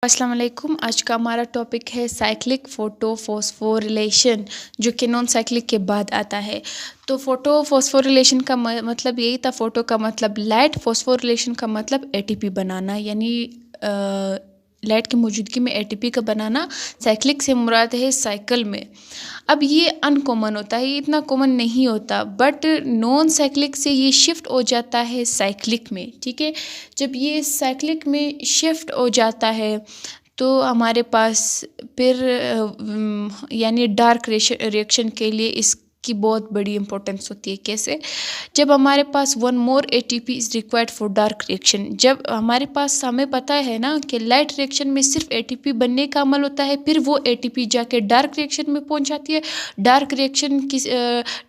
अस्सलाम वालेकुम। आज का हमारा टॉपिक है साइक्लिक फोटोफॉस्फोरिलेशन, जो कि नॉन साइक्लिक के बाद आता है। तो फोटोफॉस्फोरिलेशन का मतलब यही था। फोटो का मतलब लाइट, फॉस्फोरिलेशन का मतलब एटीपी बनाना, यानी लाइट की मौजूदगी में एटीपी का बनाना। साइक्लिक से मुराद है साइकिल में। अब ये अनकॉमन होता है, ये इतना कॉमन नहीं होता, बट नॉन साइक्लिक से ये शिफ्ट हो जाता है साइक्लिक में। ठीक है, जब ये साइक्लिक में शिफ्ट हो जाता है तो हमारे पास फिर यानी डार्क रिएक्शन के लिए इसकी बहुत बड़ी इंपॉर्टेंस होती है। कैसे? जब हमारे पास one more ATP is required for dark reaction. जब हमारे पास, हमें पता है ना कि लाइट रिएक्शन में सिर्फ एटीपी बनने का अमल होता है, फिर वो एटीपी जाके डार्क रिएक्शन में पहुंच जाती है। डार्क रिएक्शन किस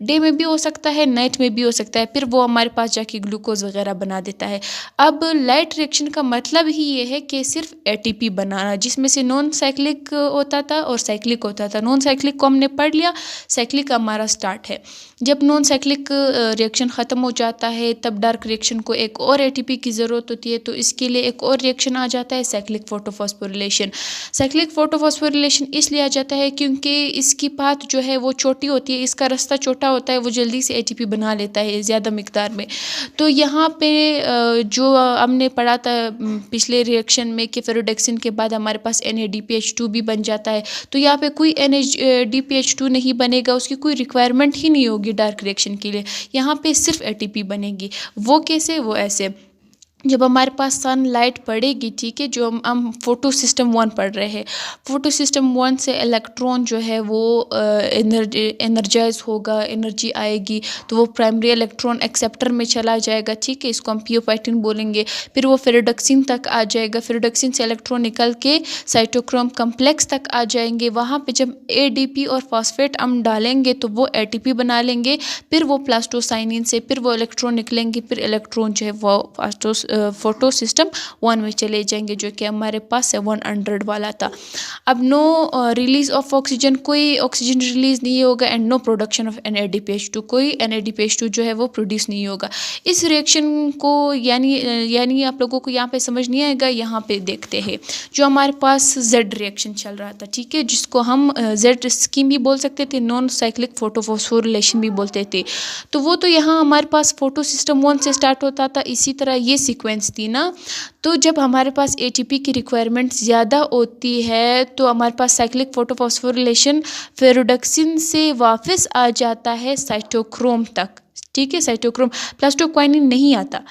डे में भी हो सकता है, नाइट में भी हो सकता है, फिर वो हमारे पास जाके ग्लूकोज वगैरह बना देता है। अब लाइट रिएक्शन का मतलब ही ये है कि सिर्फ एटीपी बनाना, जिसमें से नॉन साइक्लिक होता था और साइक्लिक होता था। नॉन साइक्लिक को हमने पढ़ लिया, साइक्लिक हमारा स्टार्ट है। जब नॉन साइक्लिक रिएक्शन ख़त्म हो जाता है तब डार्क रिएक्शन को एक और एटीपी की ज़रूरत होती है, तो इसके लिए एक और रिएक्शन आ जाता है, साइक्लिक फोटोफॉस्फोरिलेशन। साइक्लिक फोटोफॉस्फोरिलेशन इसलिए आ जाता है क्योंकि इसकी पाथ जो है वो छोटी होती है, इसका रास्ता छोटा होता है, वो जल्दी से एटीपी बना लेता है ज़्यादा मिकदार में। तो यहाँ पे जो हमने पढ़ा था पिछले रिएक्शन में कि फेरोडेक्सिन के बाद हमारे पास NADPH2 भी बन जाता है, तो यहाँ पे कोई NADPH2 नहीं बनेगा, उसकी कोई रिक्वायरमेंट ही नहीं होगी डार्क रिएक्शन के लिए। यहाँ पे सिर्फ एटीपी बनेगी। वो कैसे? वो ऐसे, जब हमारे पास सन लाइट पड़ेगी, ठीक है, जो हम फोटो सिस्टम 1 पढ़ रहे हैं, फोटो सिस्टम 1 से इलेक्ट्रॉन जो है वो एनर्जाइज होगा, एनर्जी आएगी, तो वो प्राइमरी इलेक्ट्रॉन एक्सेप्टर में चला जाएगा। ठीक है, इसको हम पियोपाइटिन बोलेंगे। फिर वो फेरोडक्सिन तक आ जाएगा, फेरोडक्सिन से इलेक्ट्रॉन निकल के साइटोक्रोम कम्प्लेक्स तक आ जाएंगे। वहाँ पे जब ADP और फॉस्फेट हम डालेंगे तो वो ATP बना लेंगे। फिर वो प्लास्टोसाइनिन से फिर वो इलेक्ट्रॉन निकलेंगे, फिर इलेक्ट्रॉन जो है वो फोटो सिस्टम 1 में चले जाएंगे, जो कि हमारे पास 700 वाला था। अब नो रिलीज ऑफ ऑक्सीजन, कोई ऑक्सीजन रिलीज नहीं होगा, and know production of NADPH2, कोई NADPH2 जो है वो प्रोड्यूस नहीं होगा। इस रिएक्शन को यानी आप लोगों को यहाँ पे समझ नहीं आएगा, यहाँ पे देखते हैं। जो हमारे पास Z रिएक्शन चल रहा था, ठीक है, जिसको हम Z स्कीम भी बोल सकते थे, नॉन साइक्लिक फोटोफॉस्फोरिलेशन भी बोलते थे। तो वो तो यहाँ हमारे पास फोटो सिस्टम 1 से स्टार्ट होता था, इसी तरह ये सीक्वेंस थी ना। तो जब हमारे पास ATP की रिक्वायरमेंट ज़्यादा होती है तो हमारे पास साइक्लिक फोटोफॉस्फोरिलेशन फेरोडक्सिन से वापस आ जाता है साइटोक्रोम तक। ठीक है, साइटोक्रोम, प्लास्टोक्वाइनिन नहीं आता।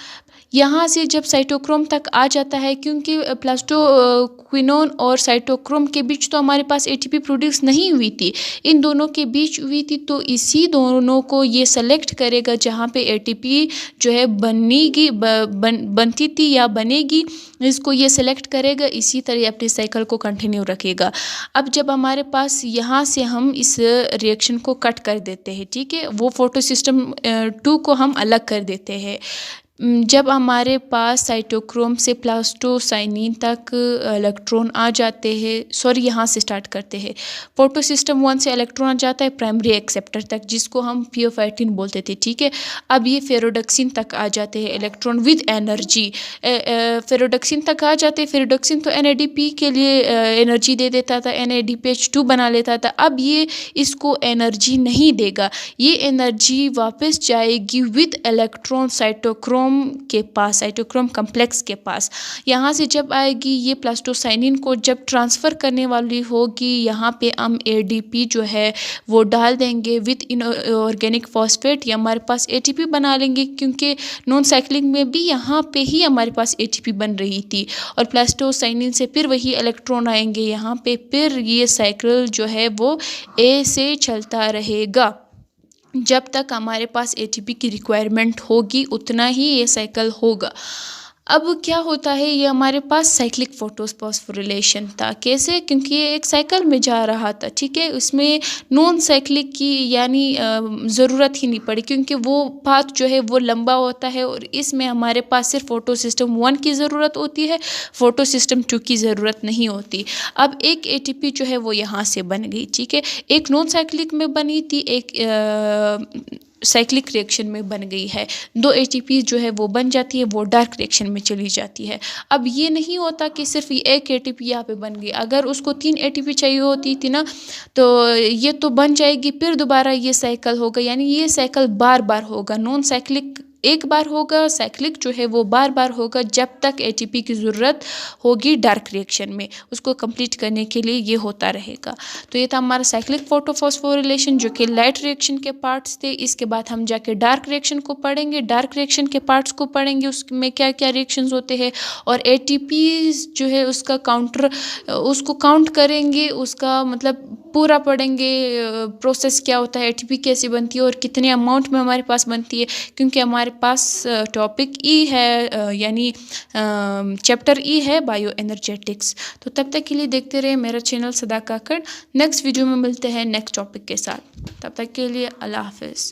यहाँ से जब साइटोक्रोम तक आ जाता है, क्योंकि प्लास्टोक्विनोन और साइटोक्रोम के बीच तो हमारे पास ATP प्रोड्यूस नहीं हुई थी, इन दोनों के बीच हुई थी। तो इसी दोनों को ये सेलेक्ट करेगा जहाँ पे ATP जो है बनेगी, बनती थी या बनेगी, इसको ये सेलेक्ट करेगा। इसी तरह अपने साइकिल को कंटिन्यू रखेगा। अब जब हमारे पास यहाँ से हम इस रिएक्शन को कट कर देते हैं, ठीक है, वो फोटो सिस्टम 2 को हम अलग कर देते हैं। जब हमारे पास साइटोक्रोम से प्लास्टोसाइनिन तक इलेक्ट्रॉन आ जाते हैं, यहाँ से स्टार्ट करते हैं। फोटो सिस्टम 1 से इलेक्ट्रॉन आ जाता है प्राइमरी एक्सेप्टर तक, जिसको हम पियोफाइटिन बोलते थे। ठीक है, अब ये फेरोडक्सिन तक आ जाते हैं इलेक्ट्रॉन विद एनर्जी। फेरोडक्सिन तक आ जाते हैं। फेरोडक्सिन तो NADP के लिए एनर्जी दे देता था, NADPH2 बना लेता था। अब ये इसको एनर्जी नहीं देगा, ये एनर्जी वापस जाएगी विद इलेक्ट्रॉन साइटोक्रोम के पास, साइटोक्रोम कम्प्लेक्स के पास। यहाँ से जब आएगी ये प्लास्टोसाइनिन को जब ट्रांसफ़र करने वाली होगी, यहाँ पे हम ADP जो है वो डाल देंगे विद इनऑर्गेनिक फॉस्फेट, या हमारे पास ATP बना लेंगे, क्योंकि नॉन साइक्लिक में भी यहाँ पे ही हमारे पास ATP बन रही थी। और प्लास्टोसाइनिन से फिर वही इलेक्ट्रॉन आएंगे यहाँ पे, फिर ये साइकिल जो है वो A से चलता रहेगा। जब तक हमारे पास ATP की रिक्वायरमेंट होगी उतना ही ये साइकिल होगा। अब क्या होता है, ये हमारे पास साइक्लिक फोटोफॉस्फोरिलेशन था। कैसे? क्योंकि ये एक साइकिल में जा रहा था, ठीक है, उसमें नॉन साइक्लिक की यानी ज़रूरत ही नहीं पड़ी, क्योंकि वो पाथ जो है वो लंबा होता है, और इसमें हमारे पास सिर्फ फोटो सिस्टम 1 की ज़रूरत होती है, फोटो सिस्टम 2 की ज़रूरत नहीं होती। अब एक ATP जो है वो यहाँ से बन गई, ठीक है, एक नॉन साइक्लिक में बनी थी, एक साइक्लिक रिएक्शन में बन गई है। 2 ATP जो है वो बन जाती है, वो डार्क रिएक्शन में चली जाती है। अब ये नहीं होता कि सिर्फ ये एक ATP यहाँ पे बन गई, अगर उसको 3 ATP चाहिए होती थी ना, तो ये तो बन जाएगी, फिर दोबारा ये साइकिल होगा, यानी ये साइकिल बार बार होगा। नॉन साइक्लिक एक बार होगा, साइक्लिक जो है वो बार बार होगा, जब तक ATP की ज़रूरत होगी डार्क रिएक्शन में, उसको कंप्लीट करने के लिए ये होता रहेगा। तो ये था हमारा साइक्लिक फोटोफॉस्फोरिलेशन जो कि लाइट रिएक्शन के पार्ट्स थे। इसके बाद हम जाके डार्क रिएक्शन को पढ़ेंगे, डार्क रिएक्शन के पार्ट्स को पढ़ेंगे, उसमें क्या क्या रिएक्शंस होते हैं, और ATP जो है उसको काउंट करेंगे, उसका मतलब पूरा पढ़ेंगे, प्रोसेस क्या होता है, ATP कैसे बनती है और कितने अमाउंट में हमारे पास बनती है, क्योंकि हमारे पास टॉपिक ई है, यानी चैप्टर ई है बायो एनर्जेटिक्स। तो तब तक के लिए देखते रहे मेरा चैनल सदा काकड़। नेक्स्ट वीडियो में मिलते हैं नेक्स्ट टॉपिक के साथ, तब तक के लिए अल्लाह हाफिज़।